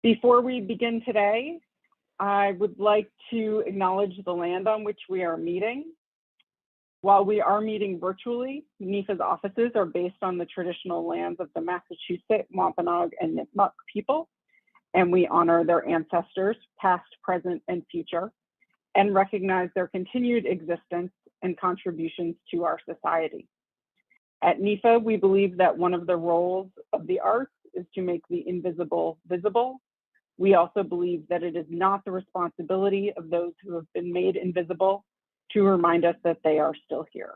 Before we begin today, I would like to acknowledge the land on which we are meeting. While we are meeting virtually, NEFA's offices are based on the traditional lands of the Massachusetts, Wampanoag, and Nipmuc people, and we honor their ancestors, past, present, and future, and recognize their continued existence and contributions to our society. At NEFA, we believe that one of the roles of the arts is to make the invisible visible. We also believe that it is not the responsibility of those who have been made invisible to remind us that they are still here.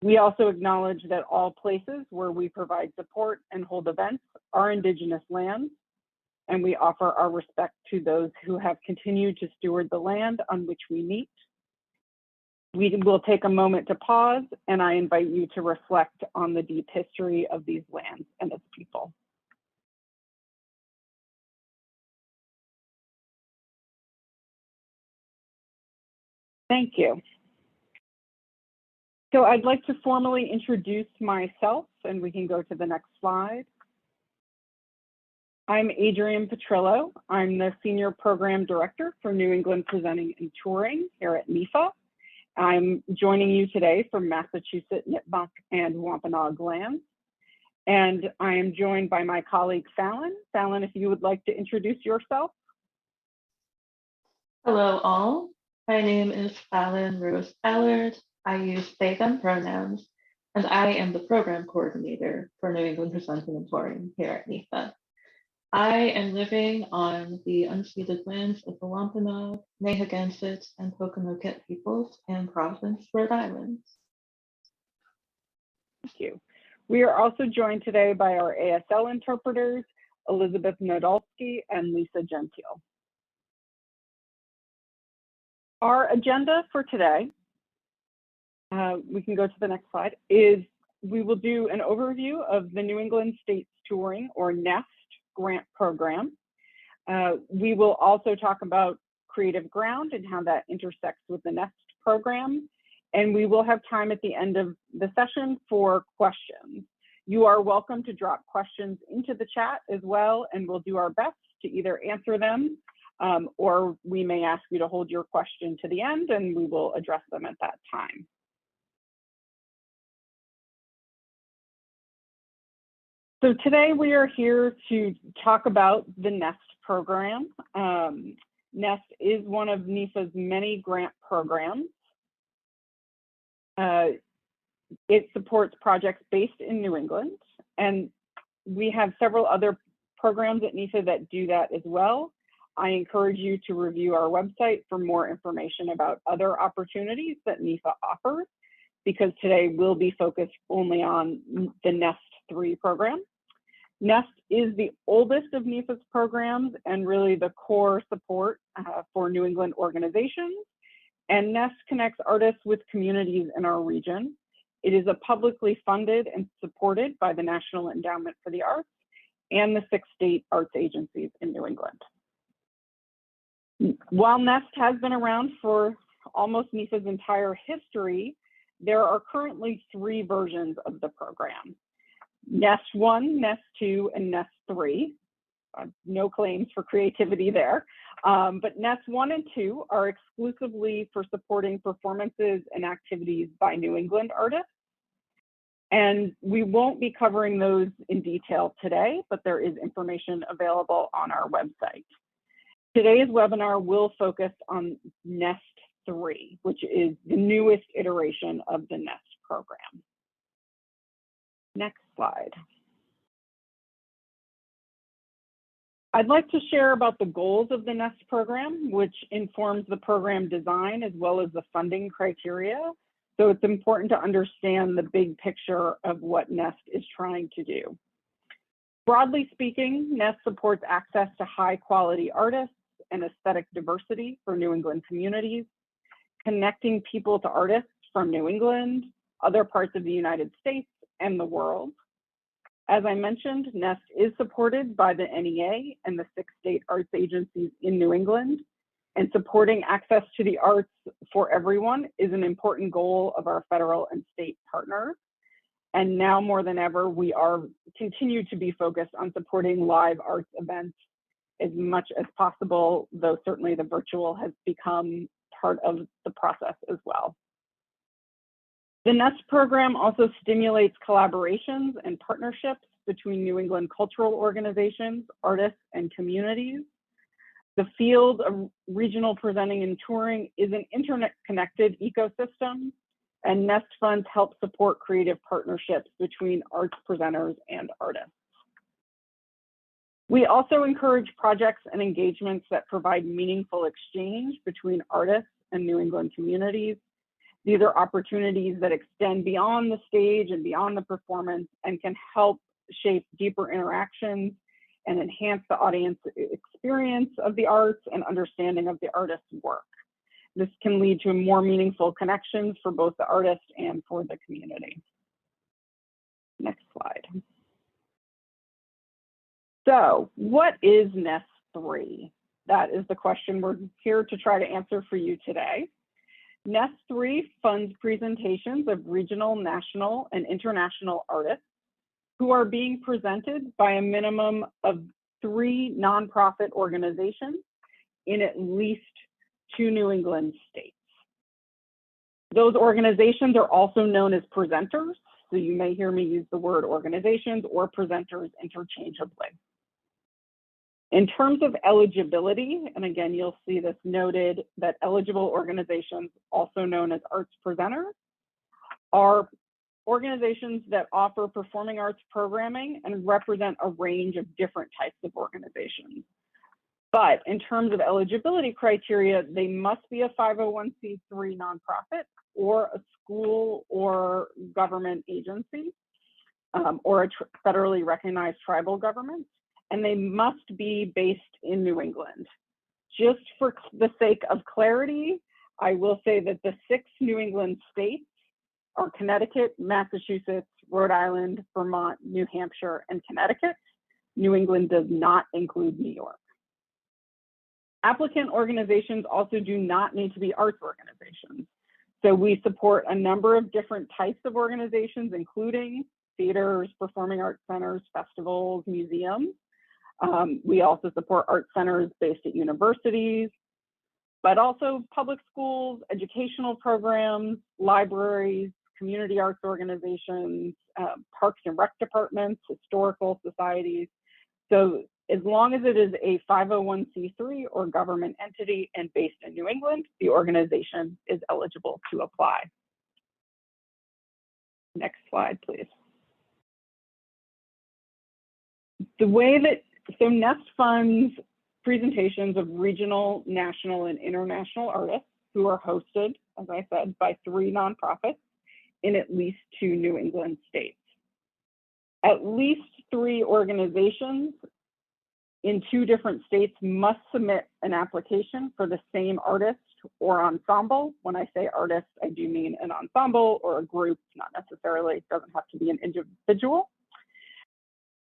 We also acknowledge that all places where we provide support and hold events are Indigenous lands, and we offer our respect to those who have continued to steward the land on which we meet. We will take a moment to pause, and I invite you to reflect on the deep history of these lands and its people. Thank you. So I'd like to formally introduce myself, and we can go to the next slide. I'm Adrienne Petrillo. I'm the Senior Program Director for New England Presenting and Touring here at NEFA. I'm joining you today from Massachusetts, Nipmuc, and Wampanoag lands. And I am joined by my colleague, Fallon. Fallon, if you would like to introduce yourself. Hello all, my name is Fallon Rose Ballard. I use they, them pronouns, and I am the program coordinator for New England Presenting and Touring here at NEFA. I am living on the unceded lands of the Wampanoag, Nahagensett, and Pokanoket peoples in Providence, Rhode Island. Thank you. We are also joined today by our ASL interpreters, Elizabeth Nodolsky and Lisa Gentile. Our agenda for today, we can go to the next slide, is we will do an overview of the New England States Touring, or NEST, grant program. We will also talk about Creative Ground and how that intersects with the NEST program. And we will have time at the end of the session for questions. You are welcome to drop questions into the chat as well, and we'll do our best to either answer them or we may ask you to hold your question to the end and we will address them at that time. So today we are here to talk about the NEST program. NEST is one of NEFA's many grant programs. It supports projects based in New England, and we have several other programs at NEFA that do that as well. I encourage you to review our website for more information about other opportunities that NEFA offers, because today we'll be focused only on the NEST 3 program. NEST is the oldest of NEFA's programs and really the core support for New England organizations. And NEST connects artists with communities in our region. It is a publicly funded and supported by the National Endowment for the Arts and the 6 state arts agencies in New England. While NEST has been around for almost NEFA's entire history, there are currently 3 versions of the program. NEST 1, NEST 2, and NEST 3. No claims for creativity there. But NEST 1 and 2 are exclusively for supporting performances and activities by New England artists. And we won't be covering those in detail today, but there is information available on our website. Today's webinar will focus on NEST 3, which is the newest iteration of the NEST program. Next slide. I'd like to share about the goals of the NEST program, which informs the program design as well as the funding criteria. So it's important to understand the big picture of what NEST is trying to do. Broadly speaking, NEST supports access to high quality artists and aesthetic diversity for New England communities, connecting people to artists from New England, other parts of the United States, and the world. As I mentioned, NEST is supported by the NEA and the 6 state arts agencies in New England, and supporting access to the arts for everyone is an important goal of our federal and state partners. And now more than ever, we continue to be focused on supporting live arts events as much as possible, though certainly the virtual has become part of the process as well. The NEST program also stimulates collaborations and partnerships between New England cultural organizations, artists, and communities. The field of regional presenting and touring is an internet-connected ecosystem, and NEST funds help support creative partnerships between arts presenters and artists. We also encourage projects and engagements that provide meaningful exchange between artists and New England communities. These are opportunities that extend beyond the stage and beyond the performance and can help shape deeper interactions and enhance the audience experience of the arts and understanding of the artist's work. This can lead to more meaningful connections for both the artist and for the community. Next slide. So what is NEST 3? That is the question we're here to try to answer for you today. NEST 3 funds presentations of regional, national, and international artists who are being presented by a minimum of 3 nonprofit organizations in at least 2 New England states. Those organizations are also known as presenters, so you may hear me use the word organizations or presenters interchangeably. In terms of eligibility, and again, you'll see this noted that eligible organizations, also known as arts presenters, are organizations that offer performing arts programming and represent a range of different types of organizations. But in terms of eligibility criteria, they must be a 501c3 nonprofit or a school or government agency or a federally recognized tribal government, and they must be based in New England. Just for the sake of clarity, I will say that the 6 New England states are Connecticut, Massachusetts, Rhode Island, Vermont, New Hampshire, and Connecticut. New England does not include New York. Applicant organizations also do not need to be arts organizations. So we support a number of different types of organizations, including theaters, performing arts centers, festivals, museums. We also support art centers based at universities, but also public schools, educational programs, libraries, community arts organizations, parks and rec departments, historical societies. So as long as it is a 501c3 or government entity and based in New England, the organization is eligible to apply. Next slide, please. The way that, so NEST funds presentations of regional, national, and international artists who are hosted, as I said, by 3 nonprofits in at least 2 New England states. At least 3 organizations in 2 different states must submit an application for the same artist or ensemble. When I say artist, I do mean an ensemble or a group, not necessarily, it doesn't have to be an individual.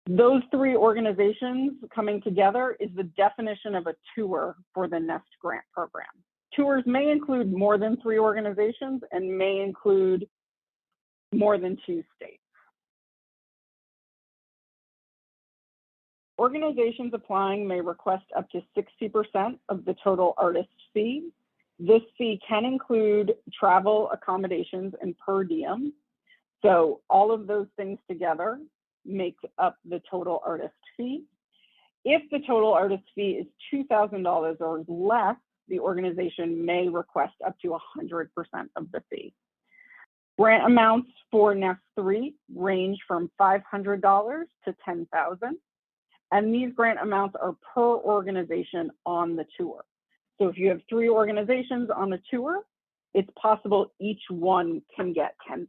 Those 3 organizations coming together is the definition of a tour for the NEST grant program. Tours may include more than 3 organizations and may include more than 2 states. Organizations applying may request up to 60% of the total artist fee. This fee can include travel, accommodations, and per diem. So all of those things together make up the total artist fee. If the total artist fee is $2,000 or less, the organization may request up to 100% of the fee. Grant amounts for NEST 3 range from $500 to $10,000, and these grant amounts are per organization on the tour. So if you have 3 organizations on the tour, it's possible each one can get $10,000.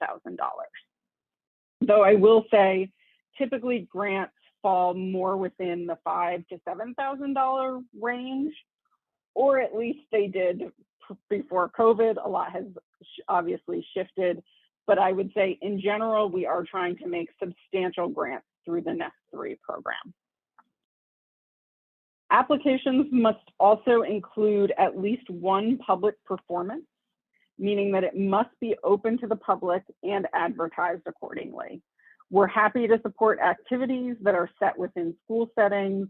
Though I will say, typically grants fall more within the $5,000 to $7,000 range, or at least they did before COVID. A lot has obviously shifted, but I would say in general, we are trying to make substantial grants through the NEST 3 program. Applications must also include at least 1 public performance, meaning that it must be open to the public and advertised accordingly. We're happy to support activities that are set within school settings,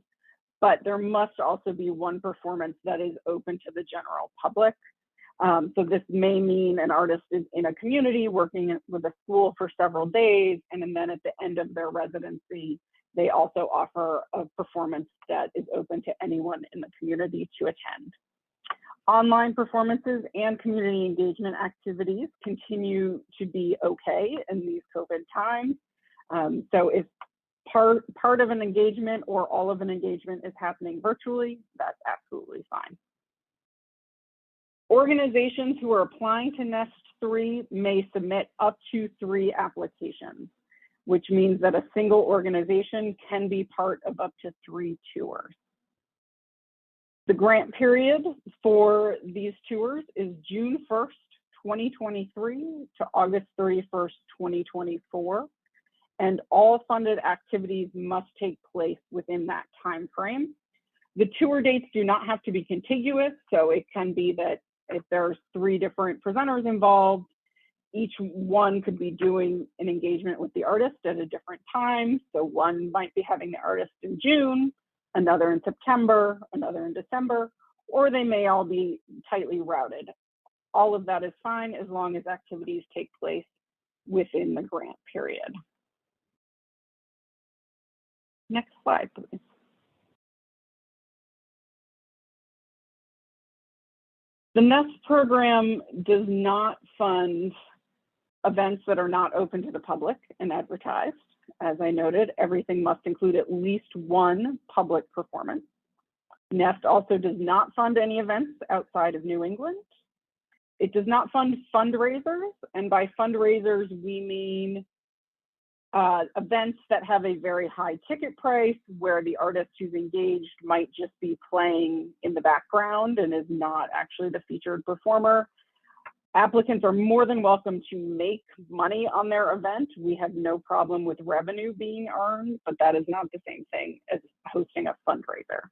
but there must also be one performance that is open to the general public. So this may mean an artist is in a community working with a school for several days, and then at the end of their residency, they also offer a performance that is open to anyone in the community to attend. Online performances and community engagement activities continue to be okay in these COVID times. So if part of an engagement or all of an engagement is happening virtually, that's absolutely fine. Organizations who are applying to NEST 3 may submit up to 3 applications, which means that a single organization can be part of up to 3 tours. The grant period for these tours is June 1st, 2023 to August 31st, 2024, and all funded activities must take place within that time frame. The tour dates do not have to be contiguous, so it can be that if there's 3 different presenters involved, each one could be doing an engagement with the artist at a different time. So one might be having the artist in June, another in September, another in December, or they may all be tightly routed. All of that is fine as long as activities take place within the grant period. Next slide, please. The NEST program does not fund events that are not open to the public and advertised. As I noted, everything must include at least 1 public performance. NEST also does not fund any events outside of New England. It does not fund fundraisers, and by fundraisers, we mean events that have a very high ticket price where the artist who's engaged might just be playing in the background and is not actually the featured performer. Applicants are more than welcome to make money on their event. We have no problem with revenue being earned, but that is not the same thing as hosting a fundraiser.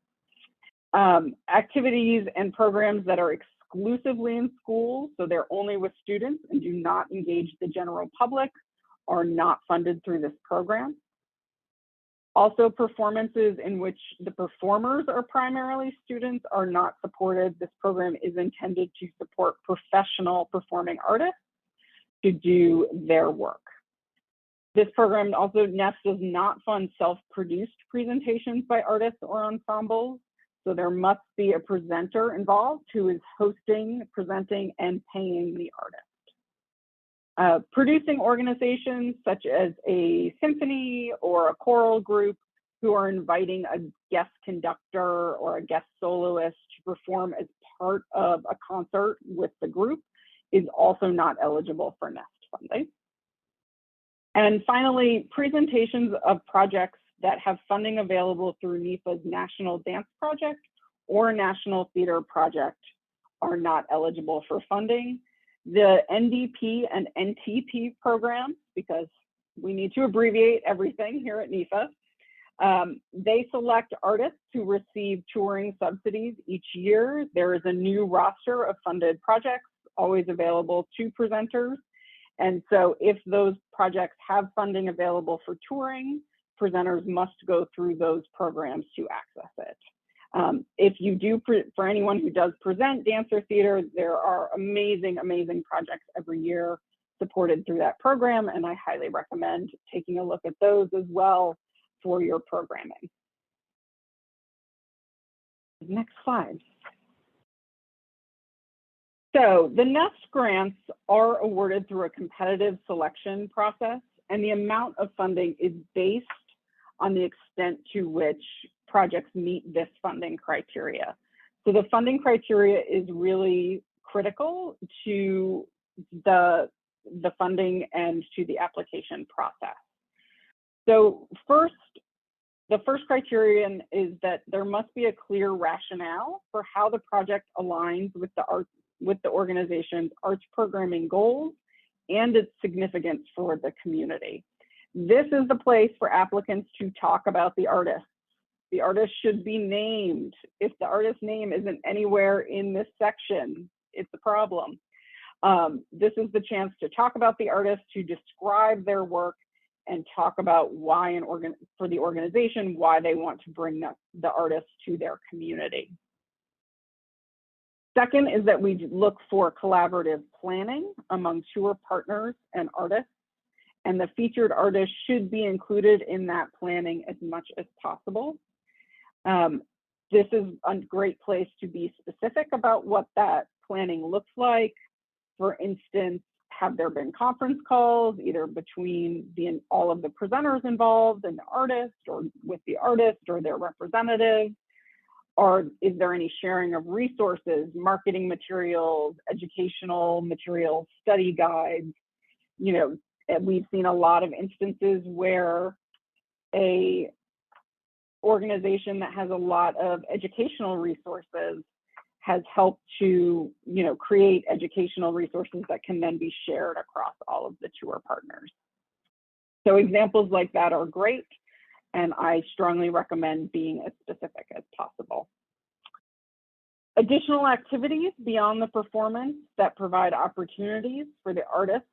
Activities and programs that are exclusively in schools, so they're only with students and do not engage the general public, are not funded through this program. Also, performances in which the performers are primarily students are not supported. This program is intended to support professional performing artists to do their work. This program also, NEST does not fund self-produced presentations by artists or ensembles. So there must be a presenter involved who is hosting, presenting, and paying the artist. Producing organizations such as a symphony or a choral group who are inviting a guest conductor or a guest soloist to perform as part of a concert with the group is also not eligible for NEST funding. And finally, presentations of projects that have funding available through NEFA's National Dance Project or National Theater Project are not eligible for funding. The NDP and NTP programs, because we need to abbreviate everything here at NEFA, they select artists who receive touring subsidies each year. There is a new roster of funded projects always available to presenters. And so if those projects have funding available for touring, presenters must go through those programs to access it. If you do, for anyone who does present dance or theater, there are amazing, amazing projects every year supported through that program, and I highly recommend taking a look at those as well for your programming. Next slide. So the NEST grants are awarded through a competitive selection process, and the amount of funding is based on the extent to which projects meet this funding criteria. So the funding criteria is really critical to the funding and to the application process. So the first criterion is that there must be a clear rationale for how the project aligns with the organization's arts programming goals and its significance for the community. This is the place for applicants to talk about the artist. The artist should be named. If the artist's name isn't anywhere in this section, it's a problem. This is the chance to talk about the artist, to describe their work, and talk about why for the organization, why they want to bring the artists to their community. Second is that we look for collaborative planning among tour partners and artists, and the featured artists should be included in that planning as much as possible. This is a great place to be specific about what that planning looks like. For instance, have there been conference calls either between all of the presenters involved and the artist, or with the artist or their representative? Or is there any sharing of resources, marketing materials, educational materials, study guides? You know, we've seen a lot of instances where a organization that has a lot of educational resources has helped to, you know, create educational resources that can then be shared across all of the tour partners. So examples like that are great, and I strongly recommend being as specific as possible. Additional activities beyond the performance that provide opportunities for the artists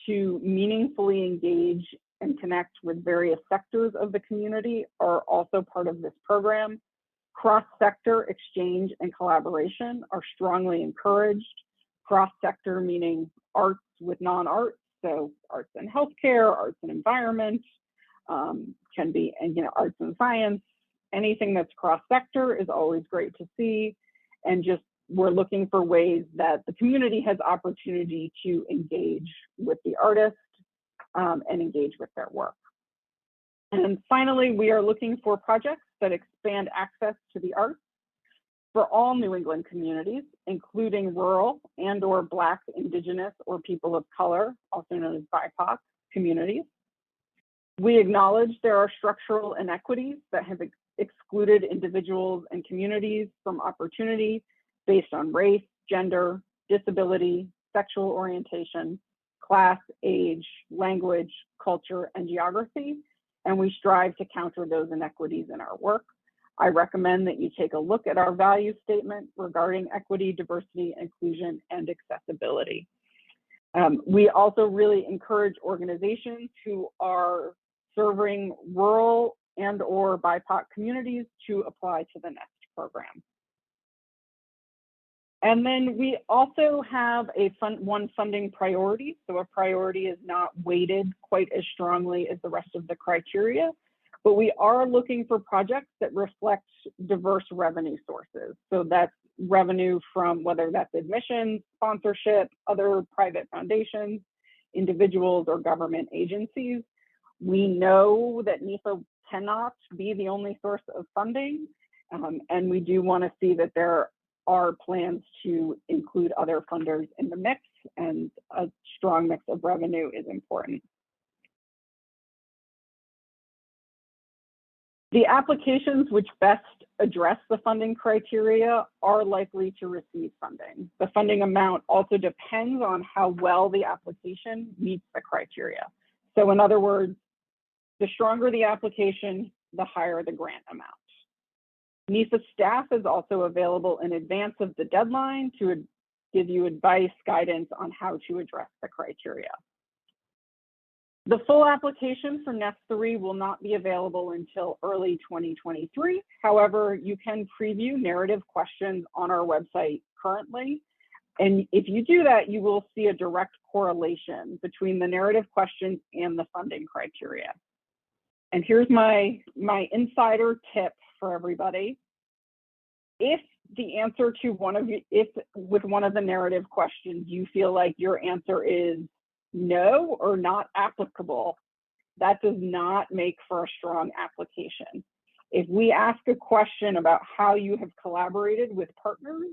to meaningfully engage and connect with various sectors of the community are also part of this program. Cross-sector exchange and collaboration are strongly encouraged. Cross-sector meaning arts with non-arts, so arts and healthcare, arts and environment, can be, and you know, arts and science. Anything that's cross-sector is always great to see, and just we're looking for ways that the community has opportunity to engage with the artist and engage with their work. And finally, we are looking for projects that expand access to the arts for all New England communities, including rural and/or Black, Indigenous, or people of color, also known as BIPOC communities. We acknowledge there are structural inequities that have excluded individuals and communities from opportunity based on race, gender, disability, sexual orientation, class, age, language, culture, and geography, and we strive to counter those inequities in our work. I recommend that you take a look at our value statement regarding equity, diversity, inclusion, and accessibility. We also really encourage organizations who are serving rural and/or BIPOC communities to apply to the NEST program. And then we also have one funding priority. So a priority is not weighted quite as strongly as the rest of the criteria, but we are looking for projects that reflect diverse revenue sources. So that's revenue from whether that's admissions, sponsorship, other private foundations, individuals, or government agencies. We know that NEFA cannot be the only source of funding, and we do want to see that there are plans to include other funders in the mix, and a strong mix of revenue is important. The applications which best address the funding criteria are likely to receive funding. The funding amount also depends on how well the application meets the criteria. So in other words, the stronger the application, the higher the grant amount. NEFA staff is also available in advance of the deadline to give you advice, guidance on how to address the criteria. The full application for NEST 3 will not be available until early 2023. However, you can preview narrative questions on our website currently. And if you do that, you will see a direct correlation between the narrative questions and the funding criteria. And here's my insider tip for everybody. If the answer to with one of the narrative questions, you feel like your answer is no or not applicable, that does not make for a strong application. If we ask a question about how you have collaborated with partners,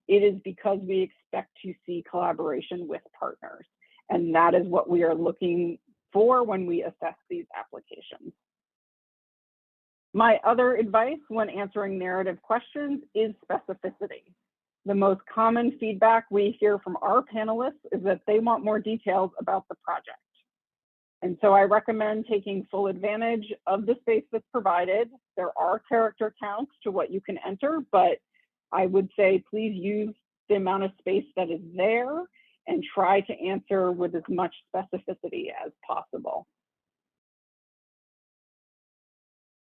it is because we expect to see collaboration with partners. And that is what we are looking for when we assess these applications. My other advice when answering narrative questions is specificity. The most common feedback we hear from our panelists is that they want more details about the project. And so I recommend taking full advantage of the space that's provided. There are character counts to what you can enter, but I would say please use the amount of space that is there and try to answer with as much specificity as possible.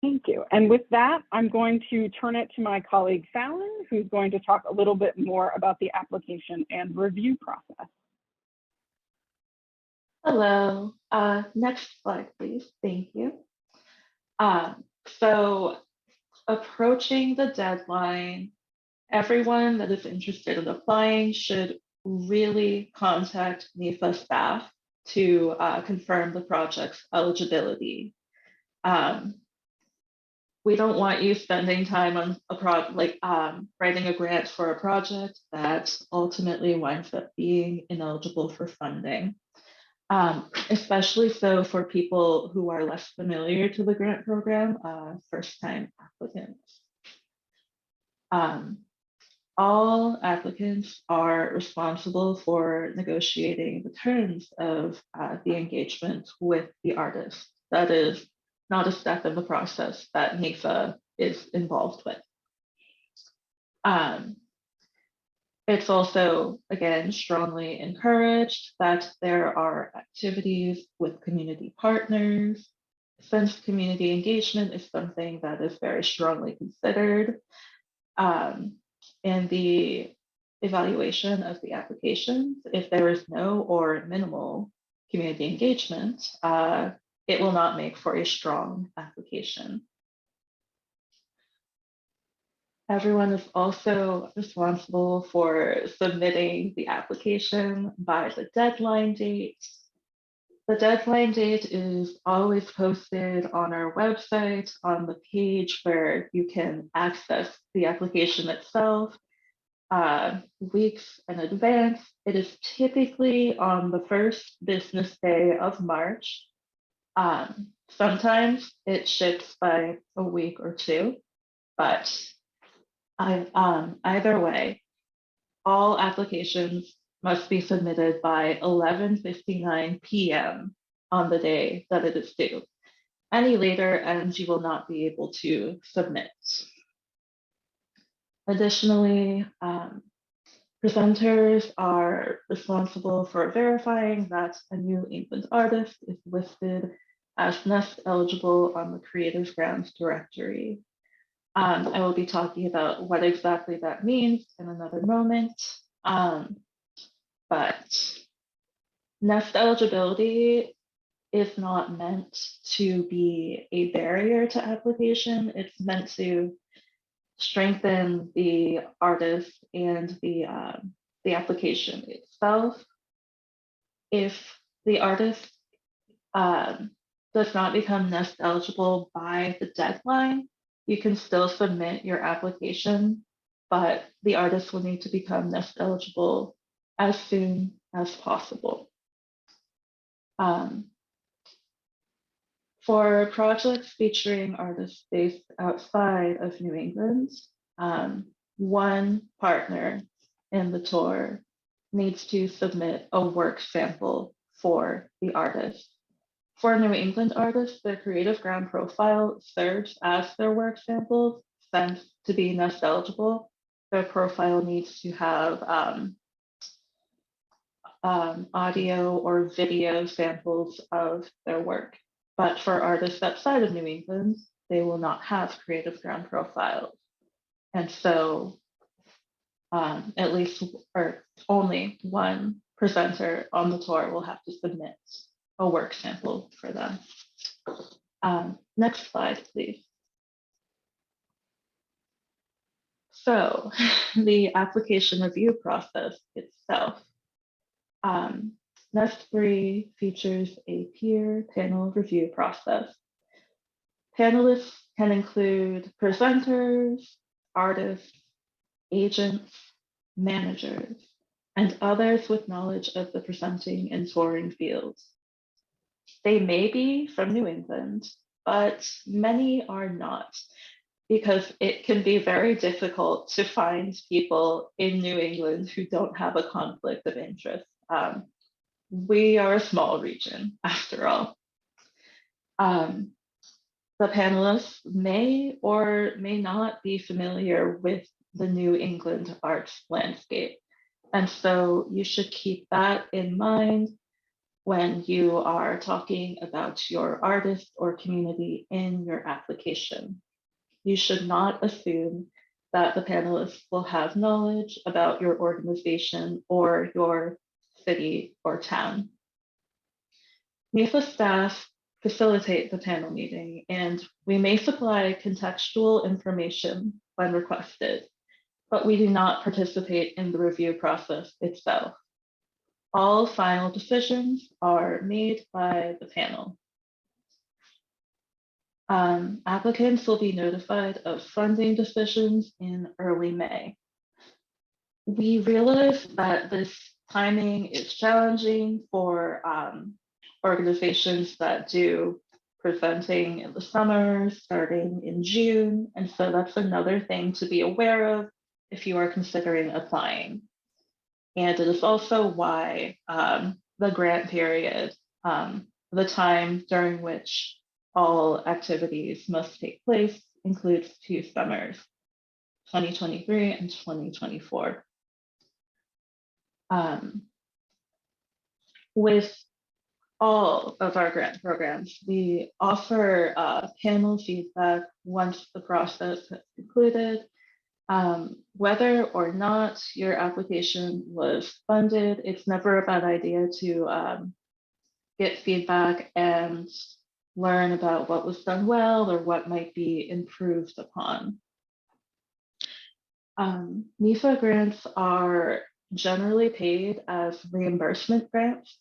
Thank you. And with that, I'm going to turn it to my colleague Fallon, who's going to talk a little bit more about the application and review process. Hello. Next slide, please. Thank you. So approaching the deadline, everyone that is interested in applying should really contact NEFA staff to confirm the project's eligibility. We don't want you spending time on a writing a grant for a project that ultimately winds up being ineligible for funding. Especially so for people who are less familiar to the grant program, first-time applicants. All applicants are responsible for negotiating the terms of the engagement with the artist. That is not a step in the process that NEFA is involved with. It's also, again, strongly encouraged that there are activities with community partners, since community engagement is something that is very strongly considered in the evaluation of the applications. If there is no or minimal community engagement, it will not make for a strong application. Everyone is also responsible for submitting the application by the deadline date. The deadline date is always posted on our website on the page where you can access the application itself weeks in advance. It is typically on the first business day of March. Sometimes it shifts by a week or two, but either way, all applications must be submitted by 11:59 p.m. on the day that it is due. Any later, and you will not be able to submit. Additionally, presenters are responsible for verifying that a New England artist is listed as NEST eligible on the Creative Grants directory. I will be talking about what exactly that means in another moment. But NEST eligibility is not meant to be a barrier to application. It's meant to strengthen the artist and the application itself. If the artist does not become NEST eligible by the deadline, you can still submit your application, but the artist will need to become NEST eligible as soon as possible. For projects featuring artists based outside of New England, one partner in the tour needs to submit a work sample for the artist. For New England artists, their Creative Grant profile serves as their work samples. Since to be NEST eligible, their profile needs to have audio or video samples of their work. But for artists outside of New England, they will not have Creative Grant profiles. And so at least or only one presenter on the tour will have to submit a work sample for them. Next slide, please. So the application review process itself. NEST3 features a peer panel review process. Panelists can include presenters, artists, agents, managers, and others with knowledge of the presenting and touring fields. They may be from New England, but many are not, because it can be very difficult to find people in New England who don't have a conflict of interest. We are a small region, after all. The panelists may or may not be familiar with the New England arts landscape. And so you should keep that in mind when you are talking about your artist or community in your application. You should not assume that the panelists will have knowledge about your organization or your city or town. NEFA staff facilitate the panel meeting, and we may supply contextual information when requested, but we do not participate in the review process itself. All final decisions are made by the panel. Applicants will be notified of funding decisions in early May. We realize that this timing is challenging for organizations that do presenting in the summer, starting in June. And so that's another thing to be aware of if you are considering applying. And it is also why the grant period, the time during which all activities must take place, includes 2 summers, 2023 and 2024. With all of our grant programs, we offer panel feedback once the process has concluded. Whether or not your application was funded, it's never a bad idea to get feedback and learn about what was done well or what might be improved upon. NEFA grants are generally paid as reimbursement grants.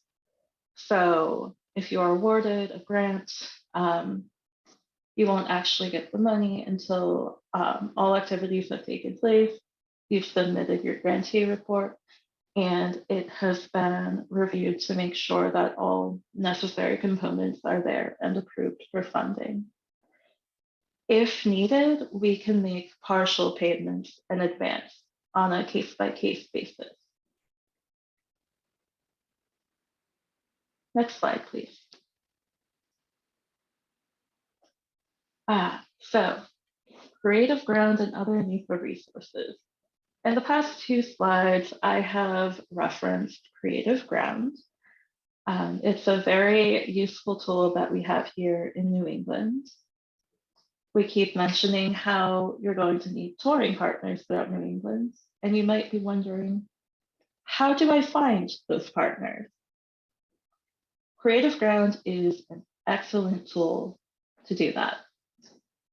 So if you are awarded a grant, you won't actually get the money until all activities have taken place. You've submitted your grantee report, and it has been reviewed to make sure that all necessary components are there and approved for funding. If needed, we can make partial payments in advance on a case-by-case basis. Next slide, please. So Creative Ground and other NEFA resources. In the past 2 slides, I have referenced Creative Ground. It's a very useful tool that we have here in New England. We keep mentioning how you're going to need touring partners throughout New England, and you might be wondering, how do I find those partners? Creative Ground is an excellent tool to do that.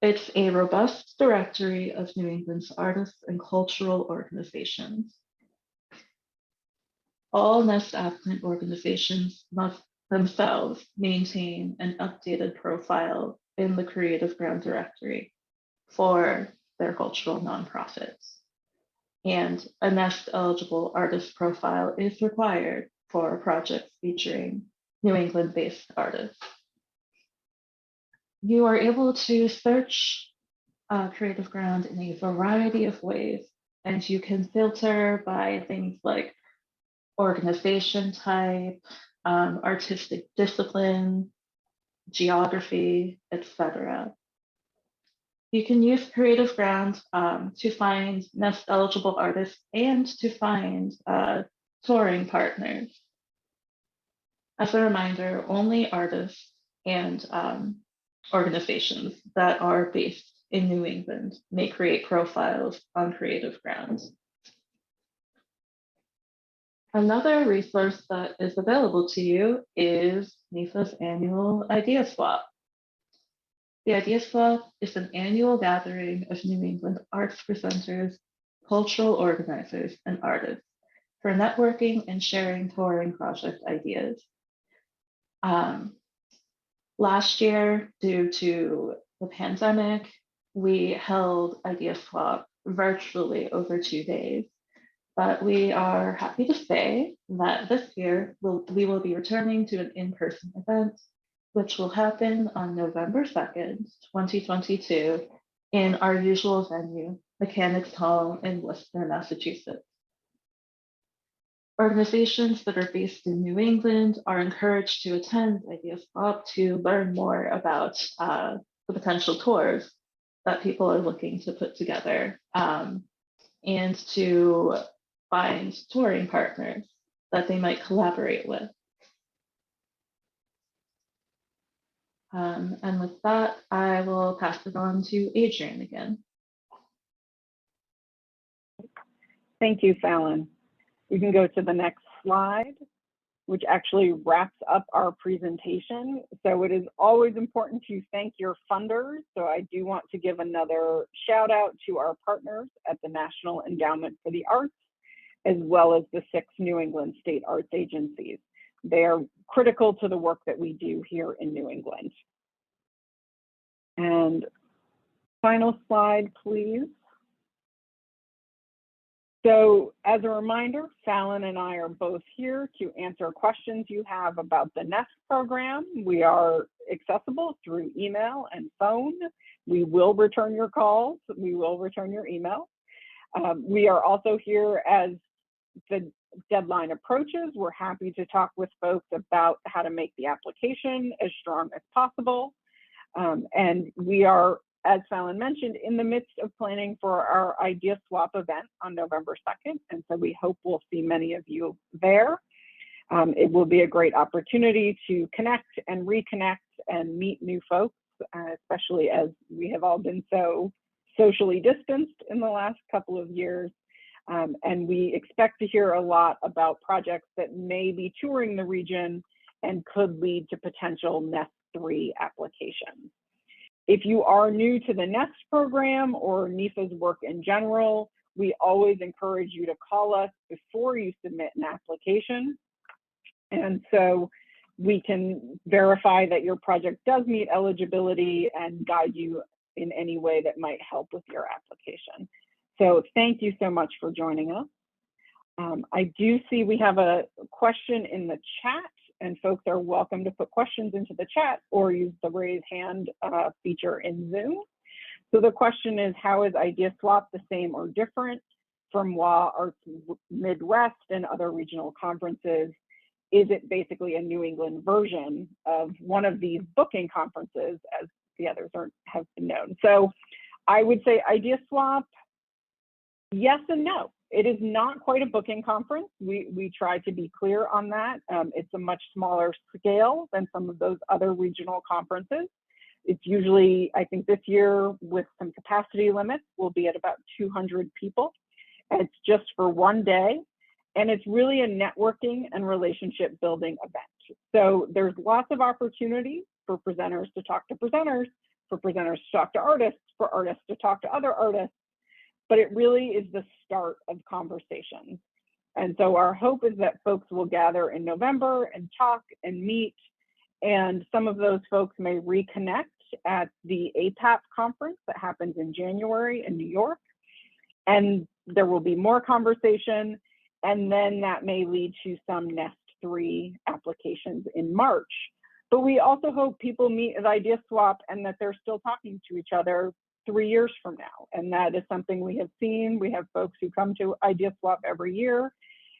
It's a robust directory of New England's artists and cultural organizations. All NEST applicant organizations must themselves maintain an updated profile in the Creative Ground directory for their cultural nonprofits. And a NEST eligible artist profile is required for projects featuring New England-based artists. You are able to search Creative Ground in a variety of ways, and you can filter by things like organization type, artistic discipline, geography, etc. You can use Creative Ground to find NEST eligible artists and to find touring partners. As a reminder, only artists and organizations that are based in New England may create profiles on Creative Ground. Another resource that is available to you is NEFA's annual Idea Swap. The Idea Swap is an annual gathering of New England arts presenters, cultural organizers, and artists for networking and sharing touring project ideas. Last year, due to the pandemic, we held Idea Swap virtually over 2 days. But we are happy to say that this year we will be returning to an in-person event, which will happen on November 2nd, 2022, in our usual venue, Mechanics Hall in Worcester, Massachusetts. Organizations that are based in New England are encouraged to attend Idea Swap to learn more about the potential tours that people are looking to put together, and to find touring partners that they might collaborate with. And with that, I will pass it on to Adrian again. Thank you, Fallon. We can go to the next slide, which actually wraps up our presentation. So it is always important to thank your funders. So I do want to give another shout out to our partners at the National Endowment for the Arts, as well as the 6 New England state arts agencies. They are critical to the work that we do here in New England. And final slide, please. So as a reminder, Fallon and I are both here to answer questions you have about the NEST program. We are accessible through email and phone. We will return your calls. We will return your email. We are also here as the deadline approaches. We're happy to talk with folks about how to make the application as strong as possible. And we are, as Fallon mentioned, in the midst of planning for our Idea Swap event on November 2nd. And so we hope we'll see many of you there. It will be a great opportunity to connect and reconnect and meet new folks, especially as we have all been so socially distanced in the last couple of years. And we expect to hear a lot about projects that may be touring the region and could lead to potential NEST 3 applications. If you are new to the NEST program or NEFA's work in general, we always encourage you to call us before you submit an application. And so we can verify that your project does meet eligibility and guide you in any way that might help with your application. So thank you so much for joining us. I do see we have a question in the chat, and folks are welcome to put questions into the chat or use the raise hand feature in Zoom. So the question is, how is Idea Swap the same or different from WA Arts Midwest and other regional conferences? Is it basically a New England version of one of these booking conferences, as the others have been known? So I would say Idea Swap, yes and no. It is not quite a booking conference. We try to be clear on that. It's a much smaller scale than some of those other regional conferences. It's usually, I think this year with some capacity limits, we'll be at about 200 people. And it's just for one day. And it's really a networking and relationship building event. So there's lots of opportunity for presenters to talk to presenters, for presenters to talk to artists, for artists to talk to other artists. But it really is the start of conversations. And so our hope is that folks will gather in November and talk and meet, and some of those folks may reconnect at the APAP conference that happens in January in New York. And there will be more conversation, and then that may lead to some NEST 3 applications in March. But we also hope people meet at Idea Swap and that they're still talking to each other 3 years from now. And that is something we have seen. We have folks who come to Idea Swap every year.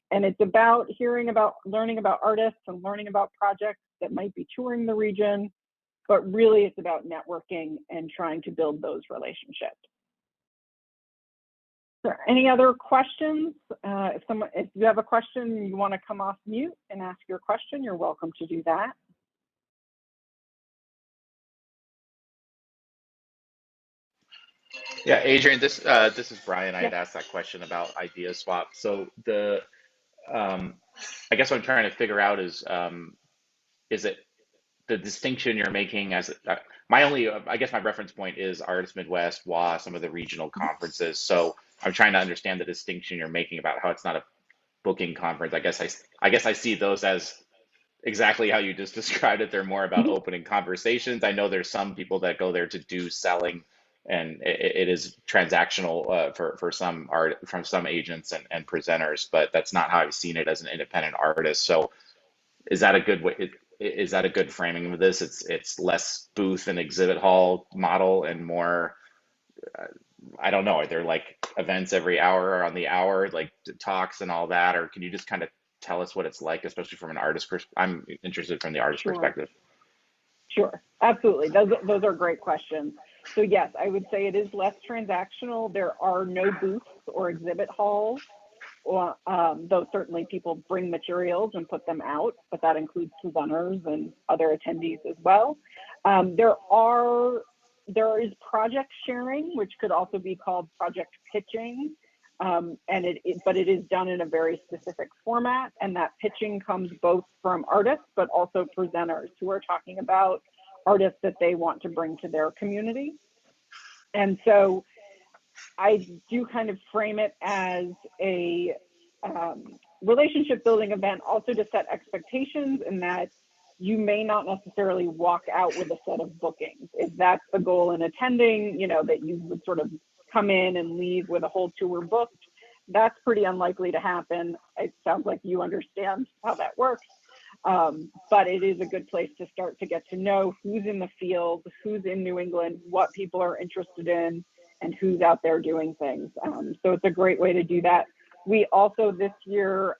And it's about learning about artists and learning about projects that might be touring the region. But really, it's about networking and trying to build those relationships. So any other questions? If you have a question and you want to come off mute and ask your question, you're welcome to do that. Yeah, Adrian, this is Brian. I had asked that question about Idea Swap. So I guess what I'm trying to figure out is it the distinction you're making as I guess my reference point is Artists Midwest, WA, some of the regional conferences. So I'm trying to understand the distinction you're making about how it's not a booking conference. I guess I see those as exactly how you just described it. They're more about opening conversations. I know there's some people that go there to do selling, and it is transactional for some art from some agents and presenters, but that's not how I've seen it as an independent artist. So is that a good way? Is that a good framing of this? It's less booth and exhibit hall model and more, I don't know, are there like events every hour or on the hour, like talks and all that? Or can you just kind of tell us what it's like, especially from an artist perspective? I'm interested from the artist perspective. Sure, absolutely. Those are great questions. So yes, I would say it is less transactional. There are no booths or exhibit halls. though certainly people bring materials and put them out, but that includes presenters and other attendees as well. There is project sharing, which could also be called project pitching, but it is done in a very specific format, and that pitching comes both from artists, but also presenters who are talking about artists that they want to bring to their community. And so I do kind of frame it as a relationship building event, also to set expectations, in that you may not necessarily walk out with a set of bookings. If that's the goal in attending, you know, that you would sort of come in and leave with a whole tour booked, that's pretty unlikely to happen. It sounds like you understand how that works. But it is a good place to start to get to know who's in the field, who's in New England, what people are interested in, and who's out there doing things. So it's a great way to do that. We also this year,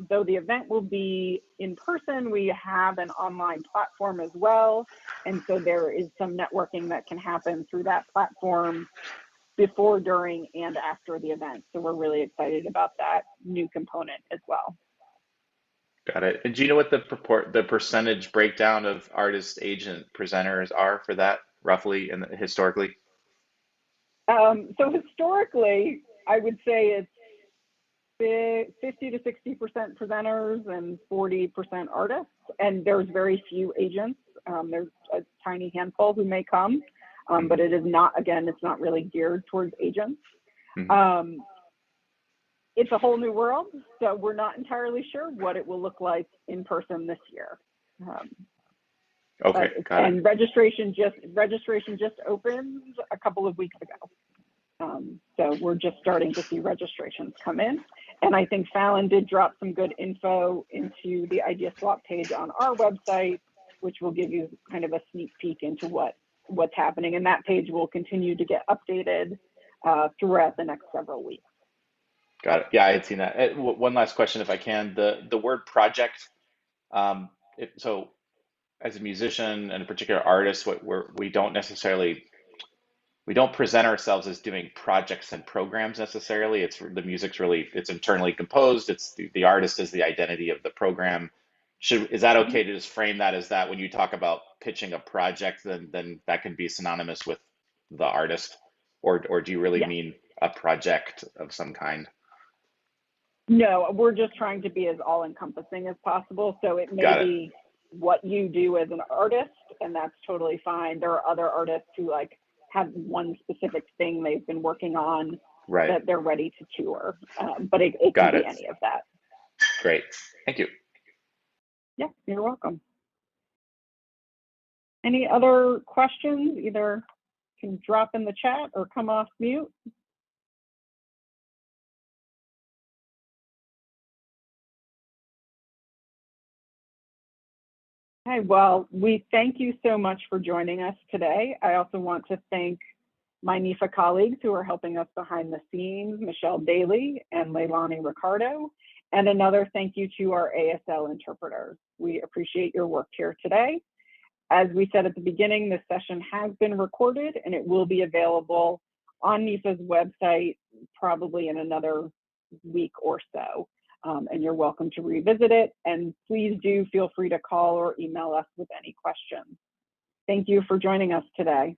though the event will be in person, we have an online platform as well. And so there is some networking that can happen through that platform before, during, and after the event. So we're really excited about that new component as well. Got it. And do you know what the percentage breakdown of artist, agent, presenters are for that roughly and historically? So historically, I would say it's 50 to 60% presenters and 40% artists, and there's very few agents. There's a tiny handful who may come, but it is not, again, it's not really geared towards agents. Mm-hmm. It's a whole new world, so we're not entirely sure what it will look like in person this year. Okay, got and it. registration just opened a couple of weeks ago. So we're just starting to see registrations come in. And I think Fallon did drop some good info into the Idea Swap page on our website, which will give you kind of a sneak peek into what's happening. And that page will continue to get updated throughout the next several weeks. Got it. Yeah, I had seen that. One last question, if I can. The word project. So, as a musician and a particular artist, we don't present ourselves as doing projects and programs necessarily. The music's it's internally composed. It's the artist is the identity of the program. Is that okay to just frame that as that when you talk about pitching a project, then that can be synonymous with the artist, or do you really mean a project of some kind? No, we're just trying to be as all-encompassing as possible. So it may be what you do as an artist, and that's totally fine. There are other artists who have one specific thing they've been working on that they're ready to tour. But it can be any of that. Great. Thank you. Yeah, you're welcome. Any other questions? Either can drop in the chat or come off mute. Okay, well, we thank you so much for joining us today. I also want to thank my NIFA colleagues who are helping us behind the scenes, Michelle Daly and Leilani Ricardo, and another thank you to our ASL interpreters. We appreciate your work here today. As we said at the beginning, this session has been recorded and it will be available on NIFA's website probably in another week or so. And you're welcome to revisit it. And please do feel free to call or email us with any questions. Thank you for joining us today.